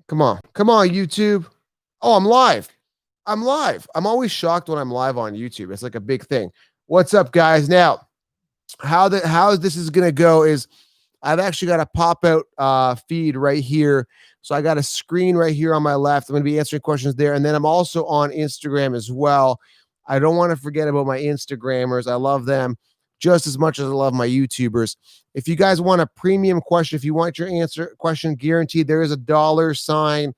Come on, YouTube. Oh, I'm live. I'm live. I'm always shocked when I'm live on YouTube. It's like a big thing. What's up, guys? Now, how this is gonna go is I've actually got a pop-out feed right here. So I got a screen right here on my left. I'm gonna be answering questions there, and then I'm also on Instagram as well. I don't want to forget about my Instagrammers. I love them just as much as I love my YouTubers. If you guys want a premium question, if you want your answer question guaranteed, there is a dollar sign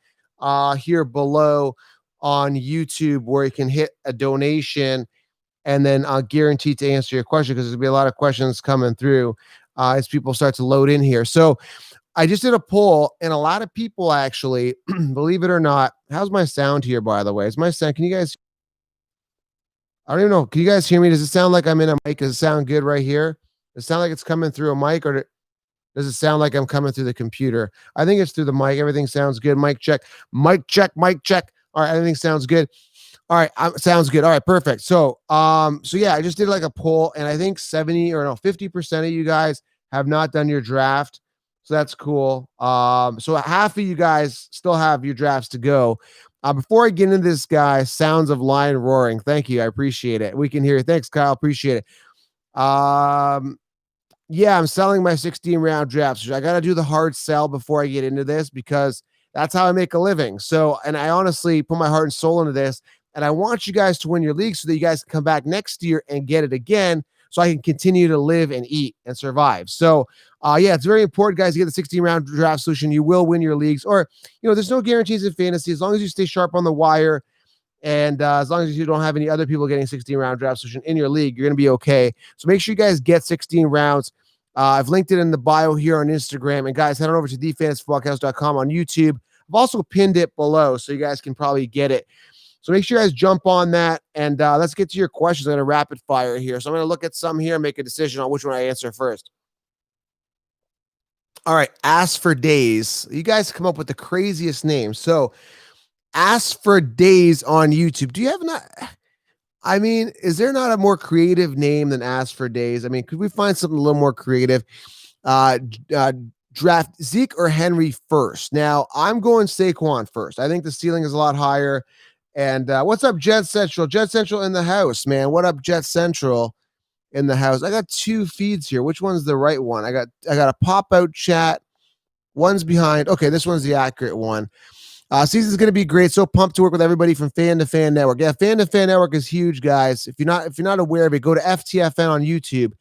here below on YouTube where you can hit a donation and then guaranteed to answer your question, because there's gonna be a lot of questions coming through as people start to load in here. So I just did a poll, and a lot of people actually, believe it or not, how's my sound here, by the way? Is my sound, can you guys, I don't even know, can you guys hear me? Does it sound like I'm in a mic? Does it sound good right here? Does it sound like it's coming through a mic, or does it sound like I'm coming through the computer? I think it's through the mic. Everything sounds good. Mic check, mic check, mic check. All right, everything sounds good. All right, sounds good. All right, perfect. So yeah, I just did like a poll, and I think 50% of you guys have not done your draft. So that's cool. So half of you guys still have your drafts to go. Before I get into this, guy, sounds of lion roaring. Thank you. I appreciate it. We can hear you. Thanks, Kyle. Appreciate it. Yeah, I'm selling my 16 round drafts. I got to do the hard sell before I get into this, because that's how I make a living. So, and I honestly put my heart and soul into this, and I want you guys to win your league so that you guys can come back next year and get it again, so I can continue to live and eat and survive. So, yeah, it's very important, guys, to get the 16 round draft solution. You will win your leagues, or, there's no guarantees in fantasy. As long as you stay sharp on the wire, and as long as you don't have any other people getting 16 round draft solution in your league, you're going to be okay. So make sure you guys get 16 rounds. I've linked it in the bio here on Instagram. And guys, head on over to thefantasyfootballcast.com on YouTube. I've also pinned it below, so you guys can probably get it. So make sure you guys jump on that, and let's get to your questions. I'm going to rapid fire here. So I'm going to look at some here and make a decision on which one I answer first. All right, Ask for Days. You guys come up with the craziest names. So Ask for Days on YouTube. Do you have not? I mean, is there not a more creative name than Ask for Days? I mean, could we find something a little more creative? Draft Zeke or Henry first. Now, I'm going Saquon first. I think the ceiling is a lot higher. And what's up, Jet Central? Jet Central in the house, man. What up, Jet Central in the house? I got two feeds here. Which one's the right one? I got a pop-out chat. One's behind. Okay, this one's the accurate one. Season's going to be great. So pumped to work with everybody from Fan to Fan Network. Yeah, Fan to Fan Network is huge, guys. If you're not aware of it, go to FTFN on YouTube,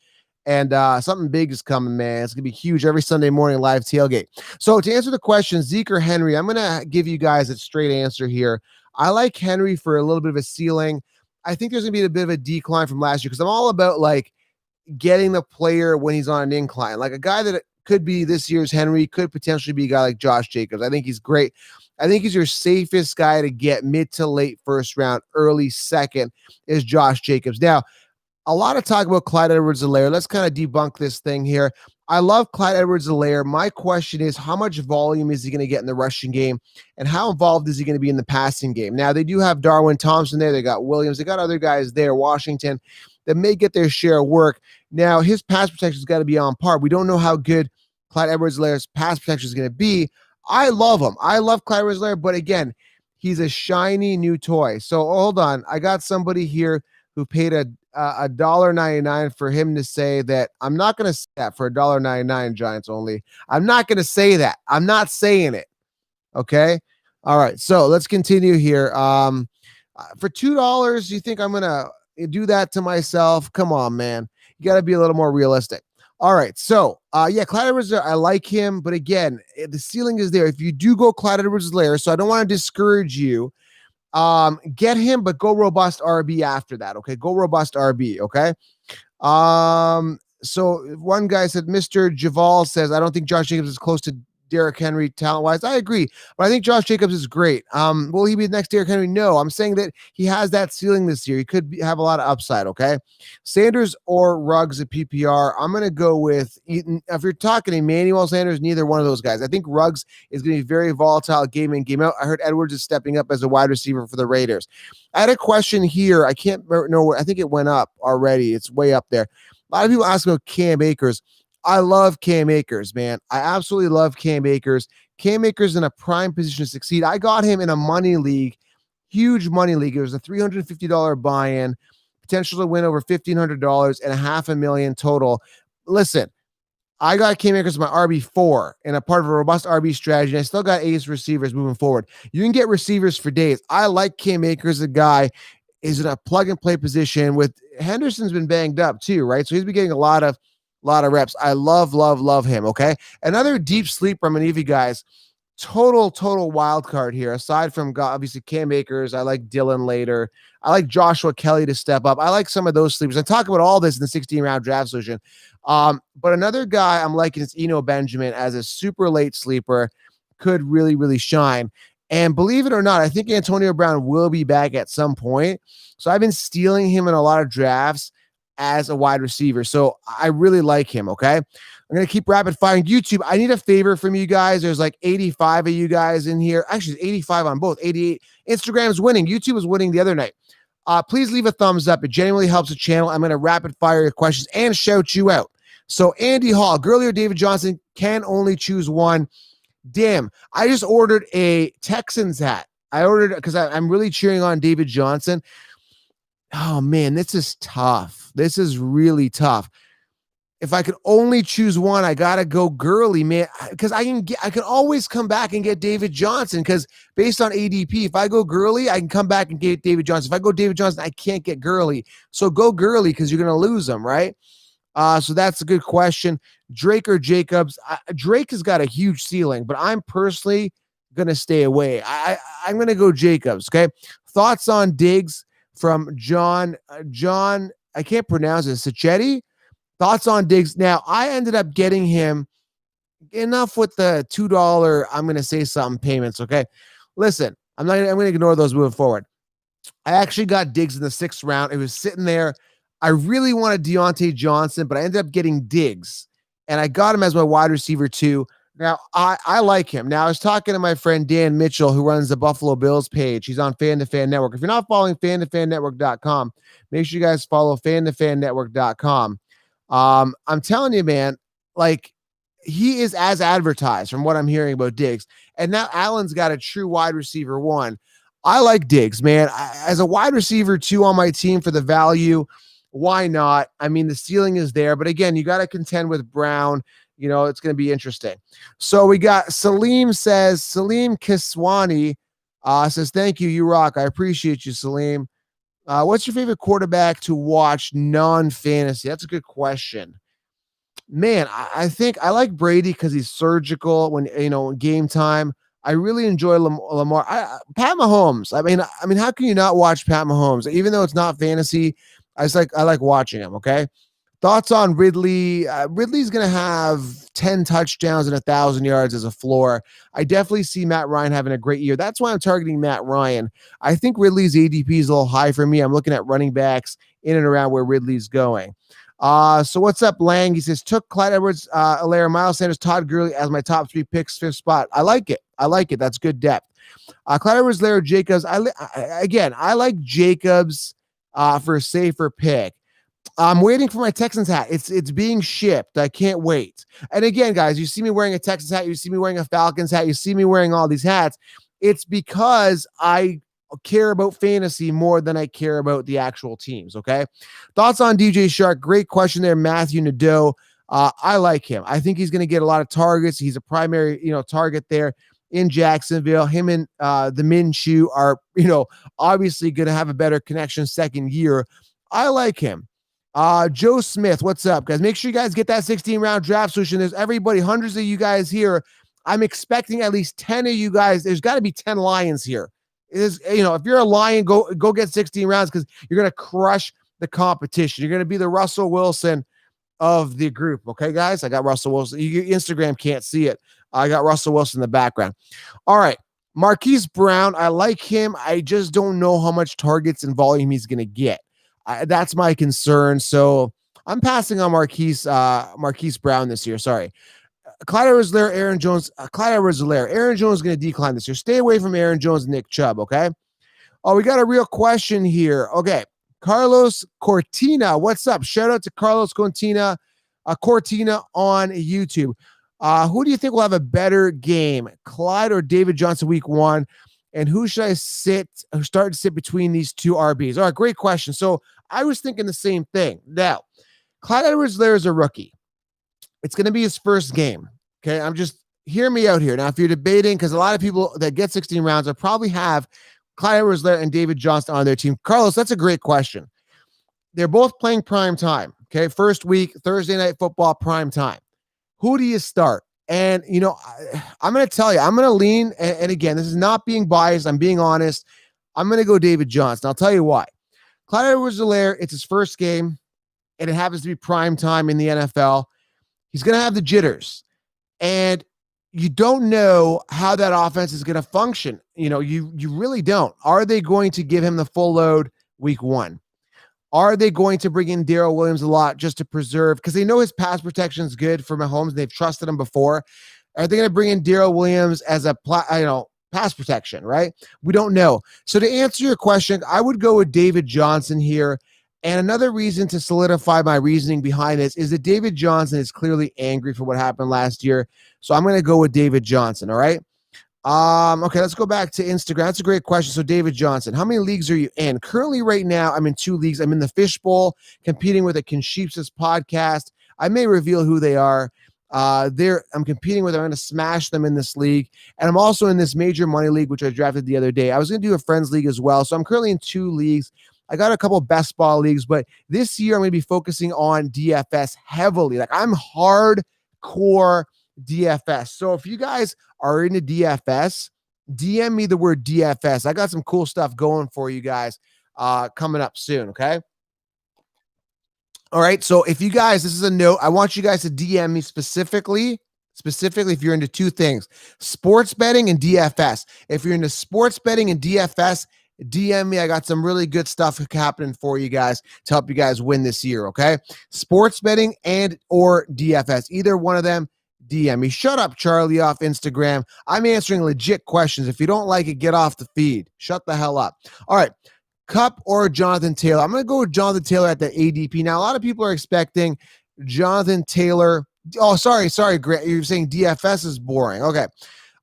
and something big is coming, man. It's going to be huge every Sunday morning live tailgate. So to answer the question, Zeke or Henry, I'm going to give you guys a straight answer here. I like Henry for a little bit of a ceiling. I think there's going to be a bit of a decline from last year, because I'm all about like getting the player when he's on an incline. Like a guy that could be this year's Henry could potentially be a guy like Josh Jacobs. I think he's great. I think he's your safest guy to get mid to late first round, early second is Josh Jacobs. Now, a lot of talk about Clyde Edwards-Helaire. Let's kind of debunk this thing here. I love Clyde Edwards-Helaire. My question is, how much volume is he going to get in the rushing game, and how involved is he going to be in the passing game? Now, they do have Darwin Thompson there. They got Williams. They got other guys there, Washington, that may get their share of work. Now, his pass protection's got to be on par. We don't know how good Clyde Edwards-Helaire's pass protection is going to be. I love him. I love Clyde Edwards-Helaire, but again, he's a shiny new toy. So hold on. I got somebody here who paid a $1.99 for him to say that. I'm not going to say that for $1.99, Giants only. I'm not going to say that. I'm not saying it. Okay. All right. So let's continue here. For $2, you think I'm going to do that to myself? Come on, man. You got to be a little more realistic. All right. So, yeah, Clyde Edwards-Helaire, I like him, but again, the ceiling is there. If you do go Clyde Edwards-Helaire, so I don't want to discourage you, get him, but go robust RB after that. Okay. Go robust RB. Okay. So one guy said, Mr. Javal says, I don't think Josh Jacobs is close to Derrick Henry talent-wise. I agree, but I think Josh Jacobs is great. Will he be the next Derrick Henry? No. I'm saying that he has that ceiling this year. He could have a lot of upside, okay? Sanders or Ruggs at PPR, I'm going to go with Eaton. If you're talking Emmanuel Sanders, neither one of those guys. I think Ruggs is going to be very volatile game in, game out. I heard Edwards is stepping up as a wide receiver for the Raiders. I had a question here. I can't know. I think it went up already. It's way up there. A lot of people ask about Cam Akers. I love Cam Akers, man. I absolutely love Cam Akers. Cam Akers in a prime position to succeed. I got him in a money league, huge money league. It was a $350 buy-in, potential to win over $1,500 and $500,000 total. Listen, I got Cam Akers my RB4 and a part of a robust RB strategy. And I still got ace receivers moving forward. You can get receivers for days. I like Cam Akers, a guy is in a plug and play position with Henderson's been banged up too, right? So he's been getting a lot of reps. I love him. Okay. Another deep sleeper I'm going to give you guys. Total wild card here. Aside from obviously Cam Akers, I like Dylan later. I like Joshua Kelly to step up. I like some of those sleepers. I talk about all this in the 16-round draft solution. But another guy I'm liking is Eno Benjamin as a super late sleeper. Could really shine. And believe it or not, I think Antonio Brown will be back at some point. So I've been stealing him in a lot of drafts as a wide receiver. So I really like him, okay? I'm going to keep rapid firing. YouTube, I need a favor from you guys. There's like 85 of you guys in here. Actually, it's 85 on both, 88. Instagram's winning. YouTube was winning the other night. Please leave a thumbs up. It genuinely helps the channel. I'm going to rapid fire your questions and shout you out. So Andy Hall, Gurley or David Johnson, can only choose one. Damn, I just ordered a Texans hat. I ordered because I'm really cheering on David Johnson. Oh man, this is tough. This is really tough. If I could only choose one, I gotta go Gurley, man, because I can always come back and get David Johnson. Because based on ADP, if I go Gurley, I can come back and get David Johnson. If I go David Johnson, I can't get Gurley. So go Gurley because you're gonna lose him, right? So that's a good question. Drake or Jacobs? Drake has got a huge ceiling, but I'm personally gonna stay away. I'm gonna go Jacobs. Okay. Thoughts on Diggs from John? John, I can't pronounce it. Sacchetti. Thoughts on Diggs? Now, I ended up getting him enough with the $2, I'm going to say something payments, okay? Listen, I'm going to ignore those moving forward. I actually got Diggs in the 6th round. It was sitting there. I really wanted Deontay Johnson, but I ended up getting Diggs, and I got him as my wide receiver too. Now, I like him. Now, I was talking to my friend Dan Mitchell, who runs the Buffalo Bills page. He's on Fan to Fan Network. If you're not following fantofannetwork.com, make sure you guys follow fantofannetwork.com. I'm telling you, man, like he is as advertised from what I'm hearing about Diggs. And now Allen's got a true wide receiver 1. I like Diggs, man. As a wide receiver 2 on my team for the value, why not? I mean, the ceiling is there, but again, you got to contend with Brown. You know, it's going to be interesting. So we got Salim Kiswani says, thank you. You rock. I appreciate you, Salim. What's your favorite quarterback to watch non-fantasy? That's a good question. Man, I think I like Brady because he's surgical when, game time. I really enjoy Lamar. Pat Mahomes. I mean, how can you not watch Pat Mahomes? Even though it's not fantasy, I like watching him, okay? Thoughts on Ridley? Ridley's going to have 10 touchdowns and 1,000 yards as a floor. I definitely see Matt Ryan having a great year. That's why I'm targeting Matt Ryan. I think Ridley's ADP is a little high for me. I'm looking at running backs in and around where Ridley's going. So what's up, Lang? He says, took Clyde Edwards-Helaire, Miles Sanders, Todd Gurley as my top 3 picks, 5th spot. I like it. That's good depth. Clyde Edwards-Helaire, Jacobs. I like Jacobs for a safer pick. I'm waiting for my Texans hat. It's being shipped. I can't wait. And again, guys, you see me wearing a Texans hat. You see me wearing a Falcons hat. You see me wearing all these hats. It's because I care about fantasy more than I care about the actual teams, okay? Thoughts on DJ Shark? Great question there, Matthew Nadeau. I like him. I think he's going to get a lot of targets. He's a primary, target there in Jacksonville. Him and the Minshew are, obviously going to have a better connection second year. I like him. Joe Smith, what's up, guys? Make sure you guys get that 16-round draft solution. There's everybody, hundreds of you guys here. I'm expecting at least 10 of you guys. There's got to be 10 Lions here. It is, if you're a Lion, go get 16 rounds because you're going to crush the competition. You're going to be the Russell Wilson of the group. Okay, guys? I got Russell Wilson. Instagram can't see it. I got Russell Wilson in the background. All right. Marquise Brown, I like him. I just don't know how much targets and volume he's going to get. That's my concern. So I'm passing on Marquise Brown this year. Sorry. Clyde Edwards-Helaire, Aaron Jones. Clyde Edwards-Helaire. Aaron Jones is going to decline this year. Stay away from Aaron Jones and Nick Chubb, okay? Oh, we got a real question here. Okay. Carlos Cortina. What's up? Shout out to Carlos Cortina. Cortina on YouTube. Who do you think will have a better game, Clyde or David Johnson week 1? And who should I start to sit between these two RBs? All right, great question. So I was thinking the same thing. Now, Clyde Edwards-Helaire is a rookie. It's going to be his first game. Okay, hear me out here. Now, if you're debating, because a lot of people that get 16 rounds will probably have Clyde Edwards-Helaire and David Johnson on their team. Carlos, that's a great question. They're both playing prime time. Okay, first week, Thursday night football, prime time. Who do you start? And, I'm going to tell you, I'm going to lean, and again, this is not being biased. I'm being honest. I'm going to go David Johnson. I'll tell you why. Clyde Edwards-Helaire, it's his first game, and it happens to be prime time in the NFL. He's going to have the jitters, and you don't know how that offense is going to function. You really don't. Are they going to give him the full load week 1? Are they going to bring in Darrell Williams a lot just to preserve? Because they know his pass protection is good for Mahomes. They've trusted him before. Are they going to bring in Darrell Williams as a pass protection, right? We don't know. So to answer your question, I would go with David Johnson here. And another reason to solidify my reasoning behind this is that David Johnson is clearly angry for what happened last year. So I'm going to go with David Johnson, all right? Okay, let's go back to Instagram. That's a great question. So David Johnson, how many leagues are you in? Currently right now, I'm in 2 leagues. I'm in the Fishbowl, competing with a Consheepsis podcast. I may reveal who they are. I'm competing with them. I'm going to smash them in this league. And I'm also in this major money league, which I drafted the other day. I was going to do a friends league as well. So I'm currently in 2 leagues. I got a couple best ball leagues, but this year I'm going to be focusing on DFS heavily. Like I'm hardcore DFS. So if you guys are into DFS, DM me the word DFS. I got some cool stuff going for you guys coming up soon, okay? All right, so if you guys, this is a note, I want you guys to DM me specifically if you're into 2 things, sports betting and DFS. If you're into sports betting and DFS, DM me. I got some really good stuff happening for you guys to help you guys win this year, okay? Sports betting and or DFS, either one of them, DM me. Shut up, Charlie, off Instagram. I'm answering legit questions. If you don't like it, get off the feed. Shut the hell up. All right, Cup or Jonathan Taylor? I'm going to go with Jonathan Taylor at the ADP. Now, a lot of people are expecting Jonathan Taylor. Oh, sorry, Grant. You're saying DFS is boring. Okay.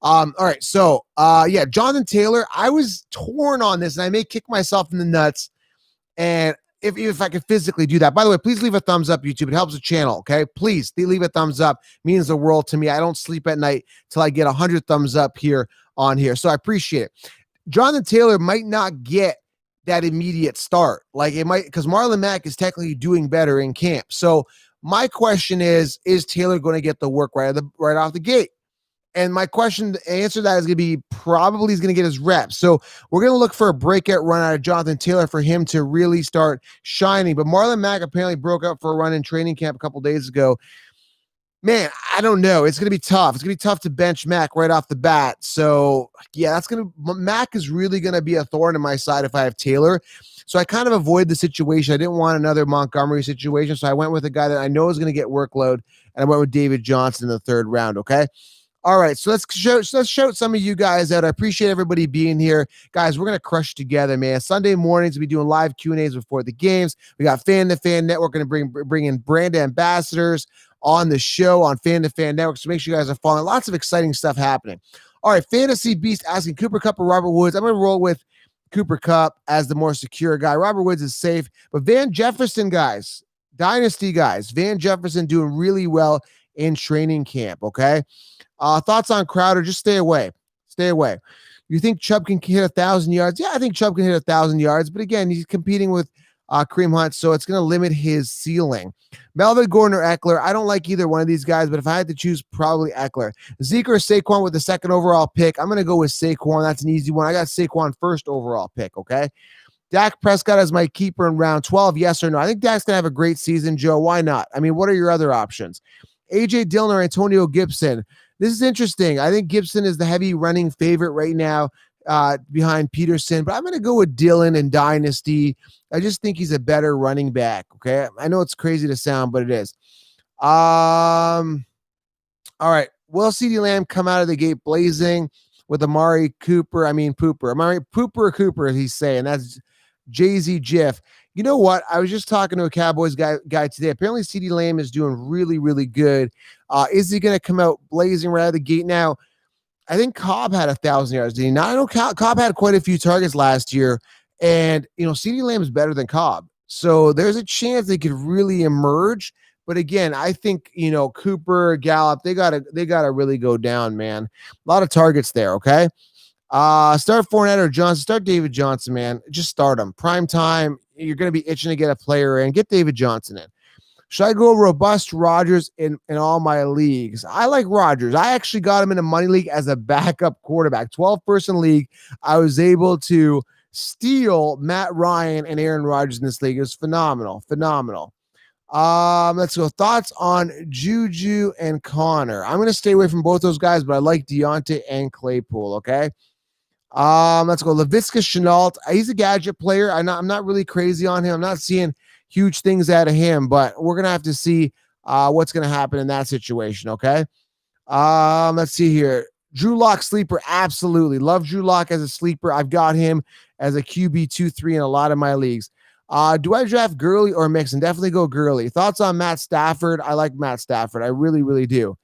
All right. So, Jonathan Taylor, I was torn on this, and I may kick myself in the nuts. And if I could physically do that, by the way, please leave a thumbs up, YouTube. It helps the channel. Okay. Please leave a thumbs up. It means the world to me. I don't sleep at night till I get 100 thumbs up here on here. So I appreciate it. Jonathan Taylor might not get that immediate start. Like it might, because Marlon Mack is technically doing better in camp. So my question is Taylor going to get the work right off the gate? And my question, the answer to that is going to be probably he's going to get his reps. So we're going to look for a breakout run out of Jonathan Taylor for him to really start shining. But Marlon Mack apparently broke out for a run in training camp a couple days ago. Man, I don't know. It's going to be tough. It's going to be tough to bench Mack right off the bat. So, yeah, Mack is really going to be a thorn in my side if I have Taylor. So I kind of avoid the situation. I didn't want another Montgomery situation. So I went with a guy that I know is going to get workload, and I went with David Johnson in the 3rd round, okay? All right, so let's shout some of you guys out. I appreciate everybody being here. Guys, we're going to crush together, man. Sunday mornings, we'll be doing live Q&As before the games. We got Fan to Fan Network going to bring in brand ambassadors on the show on Fan to Fan Network. So make sure you guys are following. Lots of exciting stuff happening. All right, Fantasy Beast asking Cooper Kupp or Robert Woods. I'm going to roll with Cooper Kupp as the more secure guy. Robert Woods is safe. But Van Jefferson, guys, Dynasty guys, Van Jefferson doing really well in training camp, okay? Thoughts on Crowder? Just stay away. Stay away. You think Chubb can hit 1,000 yards? Yeah, I think Chubb can hit 1,000 yards. But again, he's competing with Kareem Hunt, so it's going to limit his ceiling. Melvin Gordon or Eckler? I don't like either one of these guys, but if I had to choose, probably Eckler. Zeke or Saquon with the 2nd overall pick? I'm going to go with Saquon. That's an easy one. I got Saquon 1st overall pick, okay? Dak Prescott as my keeper in round 12, yes or no? I think Dak's going to have a great season, Joe. Why not? I mean, what are your other options? A.J. Dillon or Antonio Gibson? This is interesting. I think Gibson is the heavy running favorite right now behind Peterson, but I'm going to go with Dillon in Dynasty. I just think he's a better running back, okay? I know it's crazy to sound, but it is. All right. Will CeeDee Lamb come out of the gate blazing with Amari Cooper? I mean, Pooper. Amari Pooper or Cooper, he's saying. That's Jay-Z Jiff. You know what? I was just talking to a Cowboys guy today. Apparently, CeeDee Lamb is doing really, really good. Is he going to come out blazing right out of the gate? Now, I think Cobb had 1,000 yards. Did he not? I know Cobb had quite a few targets last year, and CeeDee Lamb is better than Cobb, so there's a chance they could really emerge. But again, I think Cooper, Gallup, they gotta really go down, man. A lot of targets there. Okay, start Fournette or Johnson. Start David Johnson, man. Just start him. Prime time. You're gonna be itching to get a player in. Get David Johnson in. Should I go robust Rodgers in all my leagues? I like Rodgers. I actually got him in a money league as a backup quarterback. 12-person league. I was able to steal Matt Ryan and Aaron Rodgers in this league. It was phenomenal. Phenomenal. Let's go. Thoughts on Juju and Connor. I'm going to stay away from both those guys, but I like Deontay and Claypool, okay? Let's go. Laviska Shenault. He's a gadget player. I'm not really crazy on him. I'm not seeing huge things out of him, but we're gonna have to see what's gonna happen in that situation. Okay. Let's see here. Drew Lock sleeper, absolutely love Drew Lock as a sleeper. I've got him as a QB 2-3 in a lot of my leagues. Do I draft Gurley or Mixon? Definitely go Gurley. Thoughts on Matt Stafford? I like Matt Stafford. I really, really do.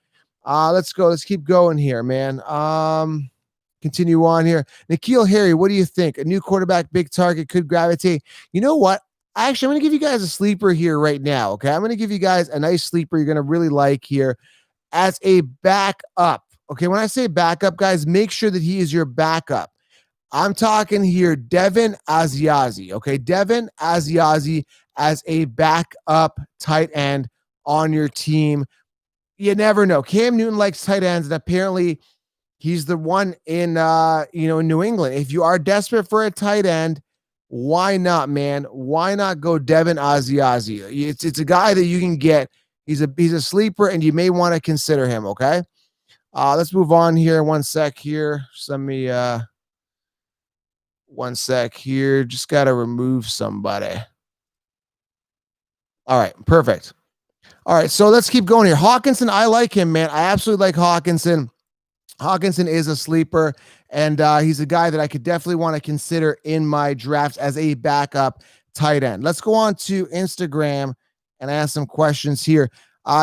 Let's go. Let's keep going here, man. Continue on here. N'Keal Harry, what do you think? A new quarterback, big target, could gravitate. You know what? Actually, I'm going to give you guys a sleeper here right now, okay? I'm going to give you guys a nice sleeper you're going to really like here as a backup, okay? When I say backup, guys, make sure that he is your backup. I'm talking here Devin Asiasi, okay? Devin Asiasi as a backup tight end on your team. You never know. Cam Newton likes tight ends, and apparently he's the one in in New England. If you are desperate for a tight end, why not, man? Why not go Devin Asiasi? It's a guy that you can get. He's a sleeper, and you may want to consider him, okay? Let's move on here. One sec here. One sec here. Just got to remove somebody. All right, perfect. All right, so let's keep going here. Hawkinson, I like him, man. I absolutely like Hawkinson. Hawkinson is a sleeper, and he's a guy that I could definitely want to consider in my drafts as a backup tight end. Let's go on to Instagram and ask some questions here.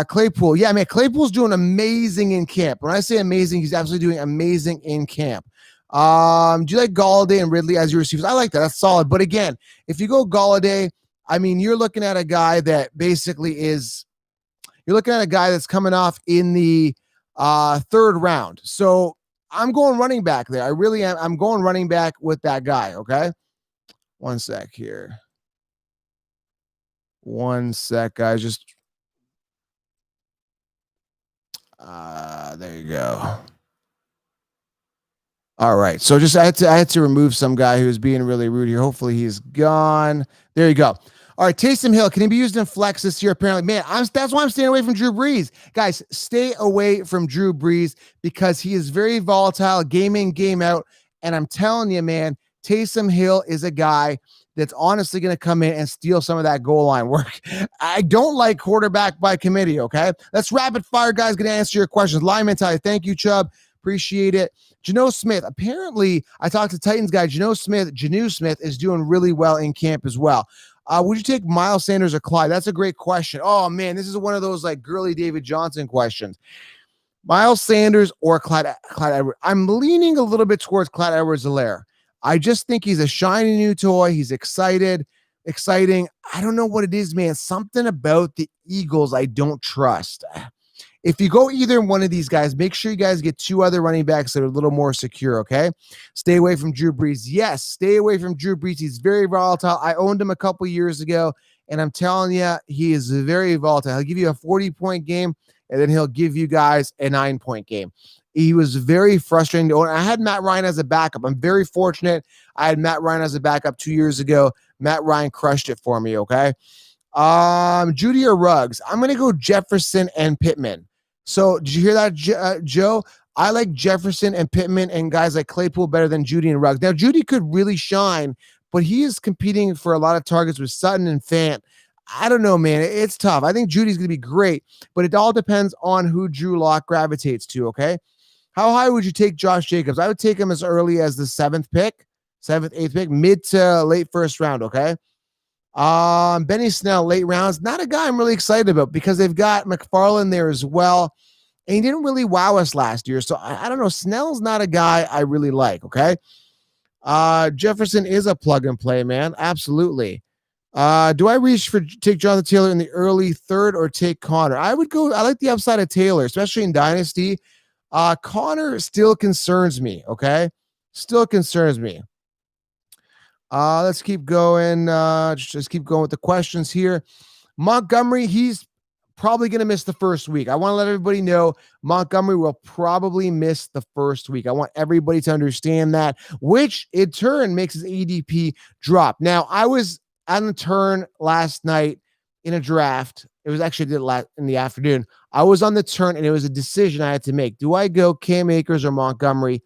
Claypool. Yeah, man, Claypool's doing amazing in camp. When I say amazing, he's absolutely doing amazing in camp. Do you like Galladay and Ridley as your receivers? I like that. That's solid. But again, if you go Galladay, I mean, you're looking at a guy that basically you're looking at a guy that's coming off in the third round. So I'm going running back there. I really am. I'm going running back with that guy. Okay. One sec here. One sec, guys. Just there you go. All right. So I had to remove some guy who was being really rude here. Hopefully he's gone. There you go. All right, Taysom Hill, can he be used in flex this year? Apparently, man, that's why I'm staying away from Drew Brees. Guys, stay away from Drew Brees because he is very volatile, game in, game out. And I'm telling you, man, Taysom Hill is a guy that's honestly going to come in and steal some of that goal line work. I don't like quarterback by committee, okay? Let's rapid fire, guys. Going to answer your questions. Line mentality. Thank you, Chubb. Appreciate it. Jano Smith. Apparently, I talked to Titans guy Janu Smith is doing really well in camp as well. Would you take Miles Sanders or Clyde? That's a great question. Oh, man, this is one of those like girly David Johnson questions. Miles Sanders or Clyde Edwards? I'm leaning a little bit towards Clyde Edwards-Helaire. I just think he's a shiny new toy. He's exciting. I don't know what it is, man. Something about the Eagles I don't trust. If you go either one of these guys, make sure you guys get two other running backs that are a little more secure, okay? Stay away from Drew Brees. Yes, stay away from Drew Brees. He's very volatile. I owned him a couple years ago, and I'm telling you, he is very volatile. He'll give you a 40-point game, and then he'll give you guys a 9-point game. He was very frustrating to own. I had Matt Ryan as a backup. I'm very fortunate. I had Matt Ryan as a backup 2 years ago. Matt Ryan crushed it for me, okay? Judy or Ruggs? I'm going to go Jefferson and Pittman. So did you hear that, Joe? I like Jefferson and Pittman and guys like Claypool better than Judy and Ruggs. Now, Judy could really shine, but he is competing for a lot of targets with Sutton and Fant. I don't know, man. It's tough. I think Judy's going to be great, but it all depends on who Drew Lock gravitates to, okay? How high would you take Josh Jacobs? I would take him as early as the 7th pick. 7th, 8th pick, mid to late first round, okay? Benny Snell, late rounds, not a guy I'm really excited about because they've got McFarland there as well. And he didn't really wow us last year. So I don't know. Snell's not a guy I really like, okay? Jefferson is a plug and play, man. Absolutely. Do I take Jonathan Taylor in the early third or take Connor? I like the upside of Taylor, especially in Dynasty. Connor still concerns me, okay? Still concerns me. Let's keep going. Just keep going with the questions here. Montgomery, he's probably going to miss the first week. I want to let everybody know Montgomery will probably miss the first week. I want everybody to understand that, which in turn makes his ADP drop. Now, I was on the turn last night in a draft. It was actually in the afternoon. I was on the turn, and it was a decision I had to make. Do I go Cam Akers or Montgomery?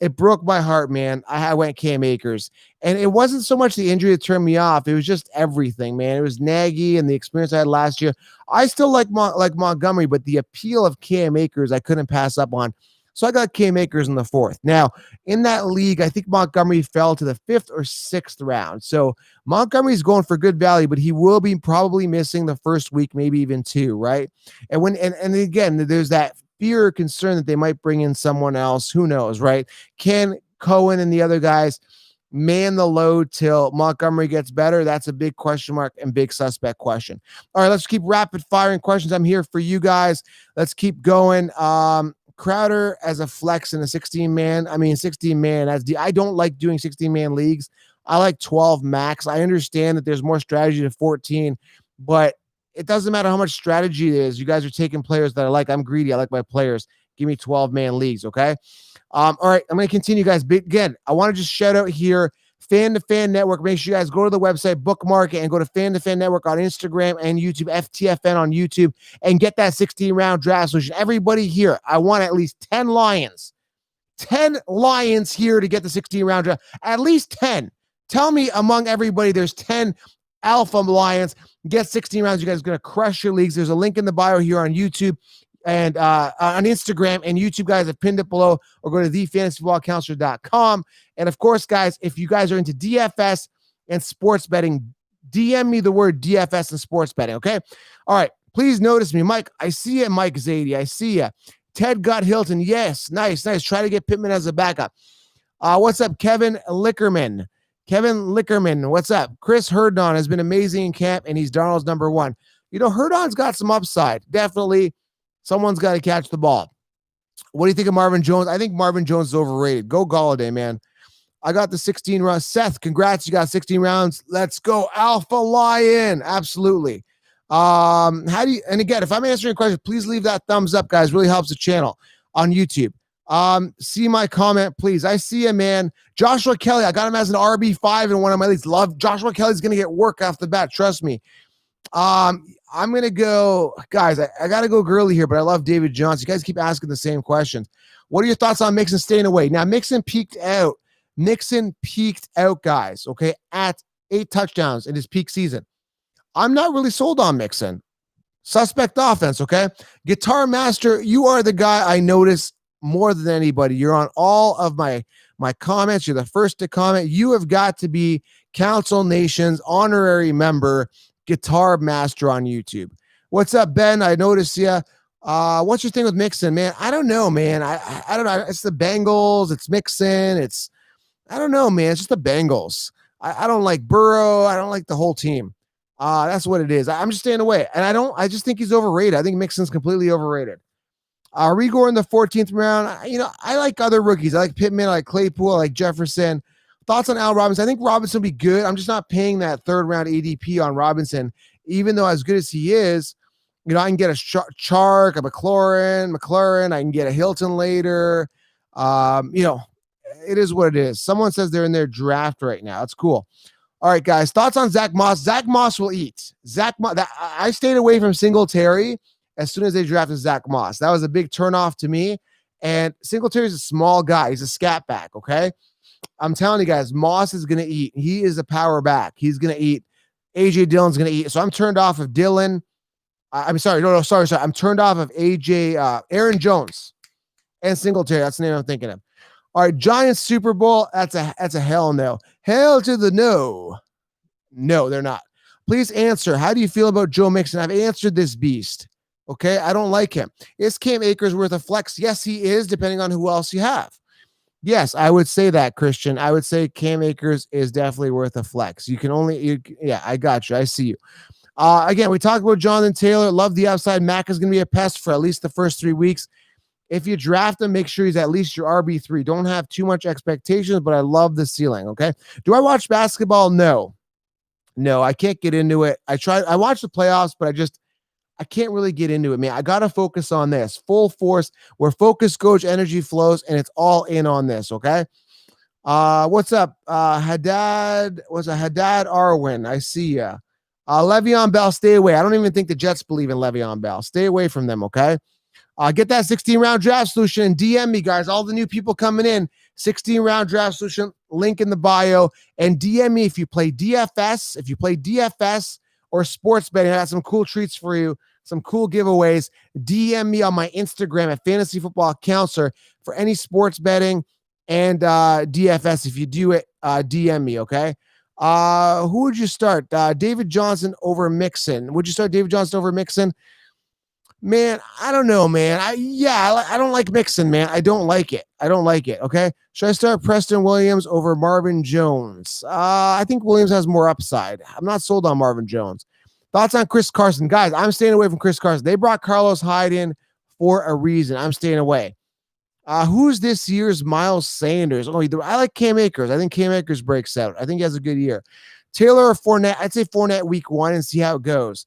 It broke my heart, man. I went Cam Akers. And it wasn't so much the injury that turned me off. It was just everything, man. It was Nagy and the experience I had last year. I still like Montgomery, but the appeal of Cam Akers I couldn't pass up on. So I got Cam Akers in the 4th. Now, in that league, I think Montgomery fell to the 5th or 6th round. So Montgomery's going for good value, but he will be probably missing the first week, maybe even 2, right? And again, there's that fear or concern that they might bring in someone else. Who knows, right? Can Cohen and the other guys man the load till Montgomery gets better? That's a big question mark and big suspect question. All right, let's keep rapid firing questions. I'm here for you guys. Let's keep going. Crowder as a flex in a 16-man. I mean, 16-man. I don't like doing 16-man leagues. I like 12 max. I understand that there's more strategy to 14, but it doesn't matter how much strategy it is. You guys are taking players that I like. I'm greedy. I like my players. Give me 12-man leagues, okay? All right, I'm going to continue, guys. But again, I want to just shout out here, Fan to Fan Network. Make sure you guys go to the website, bookmark it, and go to Fan to Fan Network on Instagram and YouTube, FTFN on YouTube, and get that 16-round draft solution. Everybody here, I want at least 10 Lions. 10 Lions here to get the 16-round draft. At least 10. Tell me among everybody there's 10 Alpha Lions. Get 16 rounds. You guys are going to crush your leagues. There's a link in the bio here on YouTube and on Instagram and YouTube, guys. I've pinned it below, or go to thefantasyfootballcounselor.com. And of course, guys, if you guys are into DFS and sports betting, DM me the word DFS and sports betting, okay? All right, please notice me. Mike, I see you, Mike Zadie. I see you. Ted got Hilton. Yes, nice. Try to get Pittman as a backup. What's up, Kevin Lickerman? What's up? Chris Herdon has been amazing in camp, and he's Darnold's number 1. You know, Herdon's got some upside. Definitely, someone's got to catch the ball. What do you think of Marvin Jones? I think Marvin Jones is overrated. Go Galladay, man. I got the 16 rounds. Seth, congrats. You got 16 rounds. Let's go. Alpha Lion. Absolutely. And again, if I'm answering a question, please leave that thumbs up, guys. Really helps the channel on YouTube. See my comment, please. I see a man. Joshua Kelly, I got him as an RB5 in one of my leagues. Love Joshua Kelly's going to get work off the bat. Trust me. I'm going to go, guys, I got to go girly here, but I love David Johnson. You guys keep asking the same questions. What are your thoughts on Mixon staying away? Now, Mixon peaked out, guys, okay, at 8 touchdowns in his peak season. I'm not really sold on Mixon. Suspect offense, okay? Guitar Master, you are the guy I notice more than anybody. You're on all of my comments. You're the first to comment. You have got to be Council Nation's honorary member, Guitar Master on YouTube. What's up, Ben? I noticed you. What's your thing with Mixon, man? I don't know, man. I don't know. It's the Bengals. It's Mixon. I don't know, man. It's just the Bengals. I don't like Burrow. I don't like the whole team. That's what it is. I'm just staying away. And I just think he's overrated. I think Mixon's completely overrated. Rigor in the 14th round. I like other rookies. I like Pittman. I like Claypool. I like Jefferson. Thoughts on Al Robinson? I think Robinson will be good. I'm just not paying that 3rd round ADP on Robinson, even though as good as he is, I can get a Chark, a McLaurin. I can get a Hilton later. It is what it is. Someone says they're in their draft right now. That's cool. All right, guys. Thoughts on Zach Moss? Zach Moss will eat. I stayed away from Singletary as soon as they drafted Zach Moss. That was a big turnoff to me. And Singletary's a small guy. He's a scat back, okay? I'm telling you guys, Moss is going to eat. He is a power back. He's going to eat. A.J. Dillon's going to eat. So I'm turned off of Dillon. I'm sorry. No, sorry. I'm turned off of Aaron Jones and Singletary. That's the name I'm thinking of. All right, Giants Super Bowl. That's a hell no. Hell to the no. No, they're not. Please answer. How do you feel about Joe Mixon? I've answered this beast. Okay, I don't like him. Is Cam Akers worth a flex? Yes, he is, depending on who else you have. Yes, I would say that, Christian. I would say Cam Akers is definitely worth a flex. You can only, yeah, I got you. I see you. Again, we talked about Jonathan Taylor. Love the upside. Mac is going to be a pest for at least the first 3 weeks. If you draft him, make sure he's at least your RB3. Don't have too much expectations, but I love the ceiling, okay? Do I watch basketball? No. No, I can't get into it. I watch the playoffs, but I can't really get into it, man. I got to focus on this. Full force, where focus goes, energy flows, and it's all in on this, okay? What's up? Haddad Arwin. I see ya. Le'Veon Bell, stay away. I don't even think the Jets believe in Le'Veon Bell. Stay away from them, okay? Get that 16-round draft solution and DM me, guys. All the new people coming in, 16-round draft solution, link in the bio, and DM me if you play DFS. If you play DFS or sports betting, I got some cool treats for you, some cool giveaways. DM me on my Instagram at Fantasy Football Counselor for any sports betting and DFS. If you do it, DM me, okay? Who would you start? David Johnson over Mixon. Would you start David Johnson over Mixon? Man, I don't know, man. I don't like Mixon, man. I don't like it. Okay. Should I start Preston Williams over Marvin Jones? I think Williams has more upside. I'm not sold on Marvin Jones. Thoughts on Chris Carson? Guys, I'm staying away from Chris Carson. They brought Carlos Hyde in for a reason. I'm staying away. Who's this year's Miles Sanders? Oh, I like Cam Akers. I think Cam Akers breaks out. I think he has a good year. Taylor or Fournette? I'd say Fournette week 1 and see how it goes.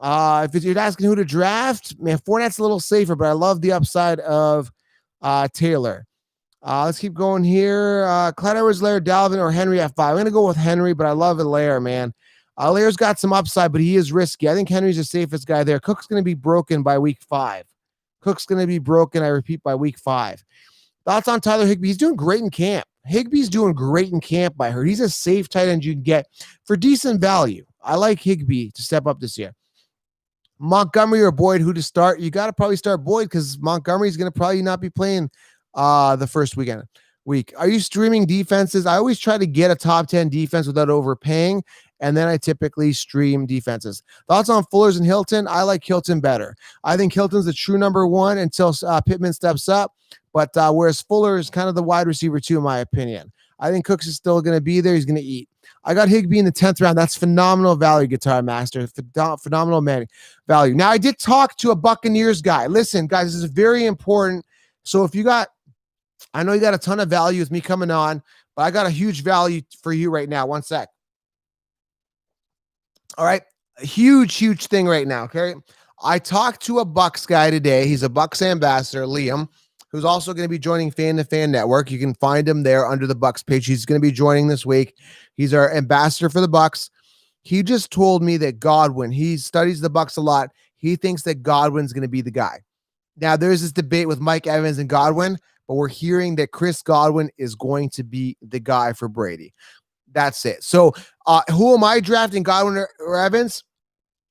If you're asking who to draft, man, Fournette's a little safer, but I love the upside of Taylor. Let's keep going here. Clyde Edwards-Helaire, Dalvin, or Henry at 5. I'm going to go with Henry, but I love Helaire, man. Hilaire's got some upside, but he is risky. I think Henry's the safest guy there. Cook's going to be broken by week 5. Cook's going to be broken, I repeat, by week 5. Thoughts on Tyler Higbee? He's doing great in camp. Higbee's doing great in camp, I heard. He's a safe tight end you can get for decent value. I like Higbee to step up this year. Montgomery or Boyd, who to start? You got to probably start Boyd because Montgomery's going to probably not be playing the first week. Are you streaming defenses? I always try to get a top 10 defense without overpaying, and then I typically stream defenses. Thoughts on Fullers and Hilton? I like Hilton better. I think Hilton's the true number 1 until Pittman steps up, but whereas Fuller is kind of the wide receiver 2, in my opinion. I think Cooks is still going to be there. He's going to eat. I got Higbee in the 10th round. That's phenomenal value, Guitar Master. Phenomenal value. Now, I did talk to a Buccaneers guy. Listen, guys, this is very important. So if you got, I know you got a ton of value with me coming on, but I got a huge value for you right now. One sec. All right. A huge thing right now, okay? I talked to a Bucks guy today. He's a Bucks ambassador, Liam, who's also going to be joining Fan to Fan Network. You can find him there under the Bucks page. He's going to be joining this week. He's our ambassador for the Bucks. He just told me that Godwin, he studies the Bucks a lot. He thinks that Godwin's going to be the guy. Now, there's this debate with Mike Evans and Godwin, but we're hearing that Chris Godwin is going to be the guy for Brady. That's it. So who am I drafting, Godwin or Evans?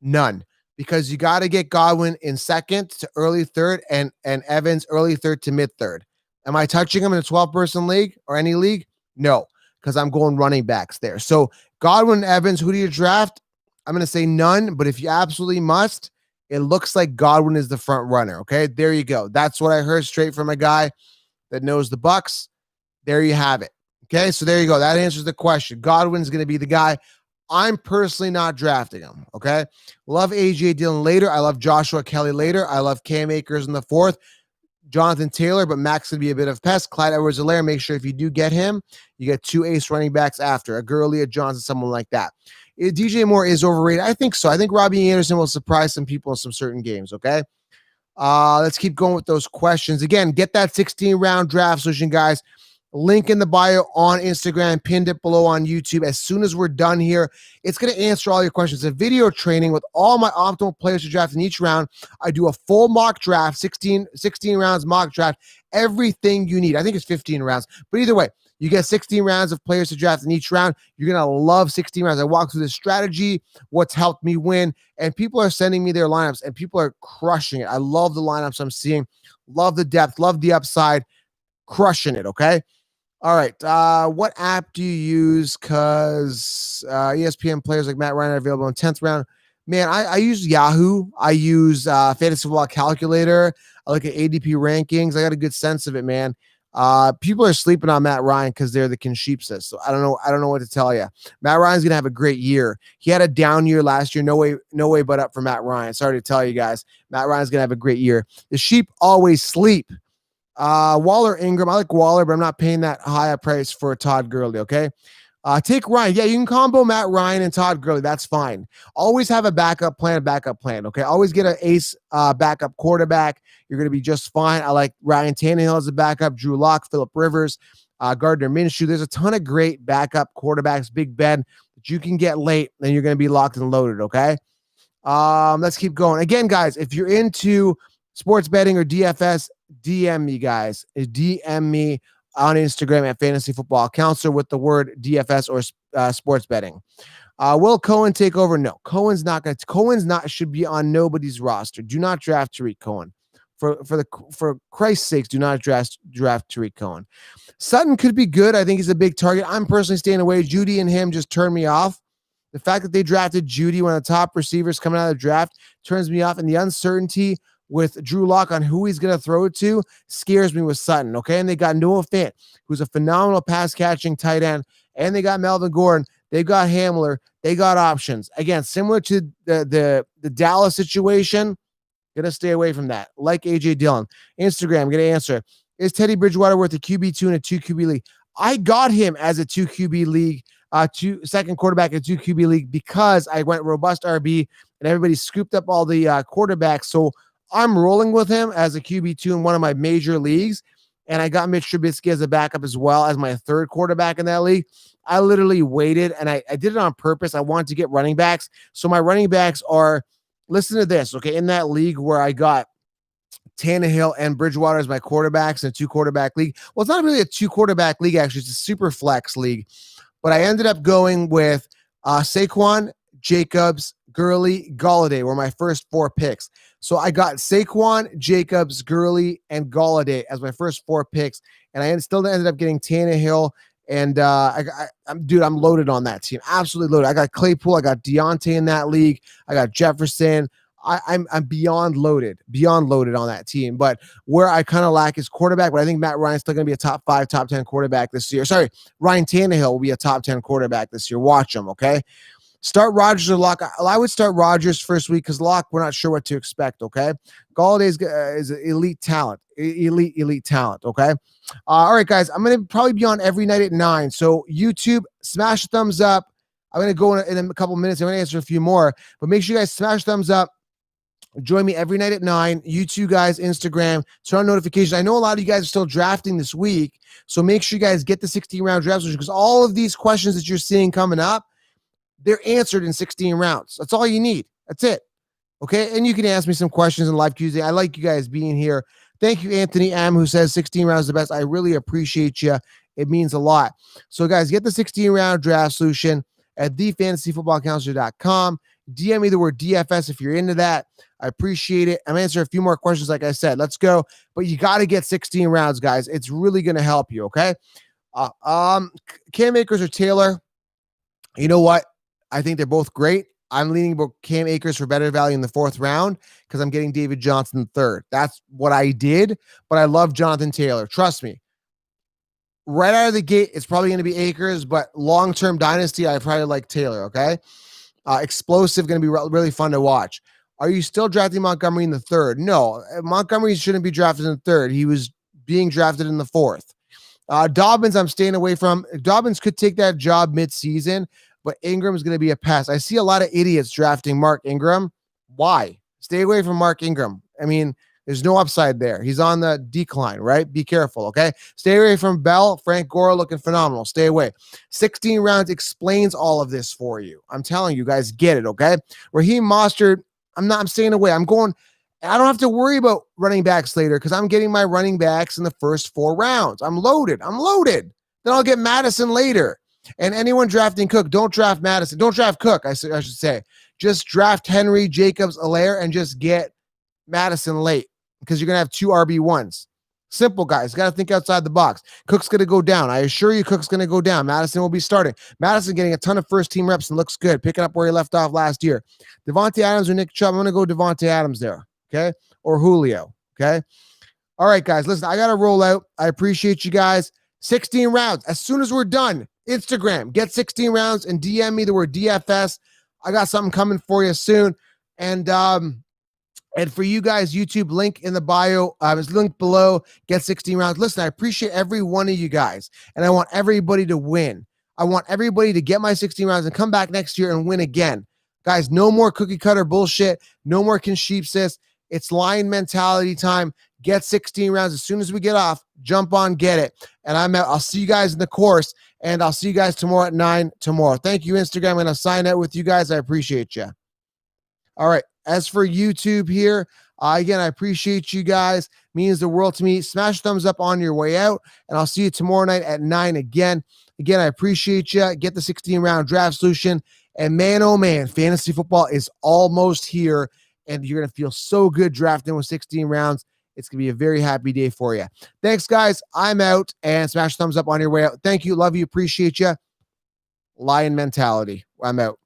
None. Because you got to get Godwin in 2nd to early 3rd and Evans early 3rd to mid 3rd. Am I touching him in a 12-person league or any league? No, because I'm going running backs there. So Godwin and Evans, who do you draft? I'm going to say none, but if you absolutely must, it looks like Godwin is the front runner. Okay, there you go. That's what I heard straight from a guy that knows the Bucks. There you have it. Okay, so there you go. That answers the question. Godwin's going to be the guy. I'm personally not drafting him, okay? Love A.J. Dillon later. I love Joshua Kelly later. I love Cam Akers in the 4th. Jonathan Taylor, but Max going to be a bit of a pest. Clyde Edwards-Helaire, make sure if you do get him, you get 2 ace running backs after. A Gurley, a Johnson, someone like that. DJ Moore is overrated. I think so. I think Robbie Anderson will surprise some people in some certain games, okay? Let's keep going with those questions. Again, get that 16-round draft solution, guys. Link in the bio on Instagram, pinned it below on YouTube. As soon as we're done here, it's going to answer all your questions. A video training with all my optimal players to draft in each round. I do a full mock draft, 16 rounds mock draft, everything you need. I think it's 15 rounds, but either way, you get 16 rounds of players to draft in each round. You're going to love 16 rounds. I walk through the strategy, what's helped me win, and people are sending me their lineups, and people are crushing it. I love the lineups I'm seeing. Love the depth, love the upside. crushing it, okay? All right. What app do you use? Because ESPN players like Matt Ryan are available in 10th round. Man, I use Yahoo. I use Fantasy Football Calculator. I look at ADP rankings. I got a good sense of it, man. People are sleeping on Matt Ryan because they're the Kinshipsis. So I don't know what to tell you. Matt Ryan's gonna have a great year. He had a down year last year. No way but up for Matt Ryan. Sorry to tell you guys. Matt Ryan's gonna have a great year. The sheep always sleep. Waller Ingram. I like Waller, but I'm not paying that high a price for Todd Gurley. Okay. Take Ryan. Yeah, you can combo Matt Ryan and Todd Gurley. That's fine. Always have a backup plan. Okay. Always get an ace backup quarterback. You're going to be just fine. I like Ryan Tannehill as a backup, Drew Lock, Phillip Rivers, Gardner Minshew. There's a ton of great backup quarterbacks, Big Ben, that you can get late, and you're going to be locked and loaded. Okay. Let's keep going. Again, guys, if you're into sports betting or DFS, DM me, guys. DM me on Instagram at Fantasy Football Counselor with the word DFS or sports betting. Will Cohen take over? No, Cohen's not should be on nobody's roster. Do not draft Tariq Cohen. For Christ's sakes, do not draft Tariq Cohen. Sutton could be good. I think he's a big target. I'm personally staying away. Judy and him just turned me off. The fact that they drafted Judy, one of the top receivers coming out of the draft, turns me off, and the uncertainty with Drew Lock on who he's going to throw it to scares me with Sutton, okay? And they got Noah Fant, who's a phenomenal pass-catching tight end, and they got Melvin Gordon. They've got Hamler. They got options. Again, similar to the Dallas situation, going to stay away from that. Like A.J. Dillon. Instagram, going to answer. Is Teddy Bridgewater worth a QB2 in a 2 QB league? I got him as a 2 QB league, second quarterback in a 2 QB league because I went robust RB, and everybody scooped up all the quarterbacks, so I'm rolling with him as a QB2 in one of my major leagues, and I got Mitch Trubisky as a backup as well as my third quarterback in that league. I literally waited, and I did it on purpose. I wanted to get running backs. So my running backs are, listen to this, okay, in that league where I got Tannehill and Bridgewater as my quarterbacks in a 2-quarterback league. Well, it's not really a 2-quarterback league, actually. It's a super flex league. But I ended up going with Saquon, Jacobs, Gurley, Golladay were my first 4 picks. So I got Saquon, Jacobs, Gurley, and Golladay as my first 4 picks, and I still ended up getting Tannehill. And I'm loaded on that team, absolutely loaded. I got Claypool, I got Deontay in that league, I got Jefferson. I'm beyond loaded on that team. But where I kind of lack is quarterback. But I think Matt Ryan's still going to be a top 5, top 10 quarterback this year. Sorry, Ryan Tannehill will be a top 10 quarterback this year. Watch him, okay? Start Rodgers or Lock. I would start Rodgers first week because Lock, we're not sure what to expect, okay? Golladay is elite talent, elite talent, okay? All right, guys, I'm going to probably be on every night at 9. So YouTube, smash a thumbs up. I'm going to go in a couple minutes. I'm going to answer a few more. But make sure you guys smash thumbs up. Join me every night at 9. YouTube, guys, Instagram, turn on notifications. I know a lot of you guys are still drafting this week, so make sure you guys get the 16-round draft because all of these questions that you're seeing coming up, they're answered in 16 rounds. That's all you need. That's it. Okay? And you can ask me some questions in live Tuesday. I like you guys being here. Thank you, Anthony M., who says 16 rounds is the best. I really appreciate you. It means a lot. So, guys, get the 16-round draft solution at thefantasyfootballcounselor.com. DM me the word DFS if you're into that. I appreciate it. I'm answering a few more questions, like I said. Let's go. But you got to get 16 rounds, guys. It's really going to help you, okay? Cam Akers or Taylor? You know what? I think they're both great. I'm leaning Cam Akers for better value in the 4th round because I'm getting David Johnson 3rd. That's what I did, but I love Jonathan Taylor. Trust me. Right out of the gate, it's probably going to be Akers, but long-term dynasty, I probably like Taylor, okay? Explosive, going to be really fun to watch. Are you still drafting Montgomery in the 3rd? No, Montgomery shouldn't be drafted in the 3rd. He was being drafted in the 4th. Dobbins, I'm staying away from. Dobbins could take that job mid-season, but Ingram is going to be a pass. I see a lot of idiots drafting Mark Ingram. Why? Stay away from Mark Ingram. I mean, there's no upside there. He's on the decline, right? Be careful, okay? Stay away from Bell. Frank Gore looking phenomenal. Stay away. 16 rounds explains all of this for you. I'm telling you guys, get it, okay? Raheem Mostert, I'm staying away. I don't have to worry about running backs later because I'm getting my running backs in the first 4 rounds. I'm loaded. Then I'll get Madison later. And anyone drafting Cook, don't draft Madison. Don't draft Cook, I should say. Just draft Henry, Jacobs, Allaire, and just get Madison late because you're going to have 2 RB1s. Simple, guys. Got to think outside the box. Cook's going to go down. I assure you, Cook's going to go down. Madison will be starting. Madison getting a ton of first-team reps and looks good, picking up where he left off last year. Devontae Adams or Nick Chubb, I'm going to go Devontae Adams there, okay? Or Julio, okay? All right, guys, listen, I got to roll out. I appreciate you guys. 16 rounds. As soon as we're done, Instagram, get 16 rounds and DM me the word DFS. I got something coming for you soon. And for you guys, YouTube, link in the bio. It's linked below. Get 16 rounds. Listen, I appreciate every one of you guys, and I want everybody to win. I want everybody to get my 16 rounds and come back next year and win again. Guys, no more cookie cutter bullshit. No more Concheapsis. It's lion mentality time. Get 16 rounds. As soon as we get off, jump on, get it. And I'm out. I'll see you guys in the course, and I'll see you guys tomorrow at 9 tomorrow. Thank you, Instagram. I'm going to sign out with you guys. I appreciate you. All right. As for YouTube here, again, I appreciate you guys. Means the world to me. Smash thumbs up on your way out, and I'll see you tomorrow night at 9 again. Again, I appreciate you. Get the 16-round draft solution. And man, oh man, fantasy football is almost here, and you're going to feel so good drafting with 16 rounds. It's going to be a very happy day for you. Thanks, guys. I'm out, and smash thumbs up on your way out. Thank you. Love you. Appreciate you. Lion mentality. I'm out.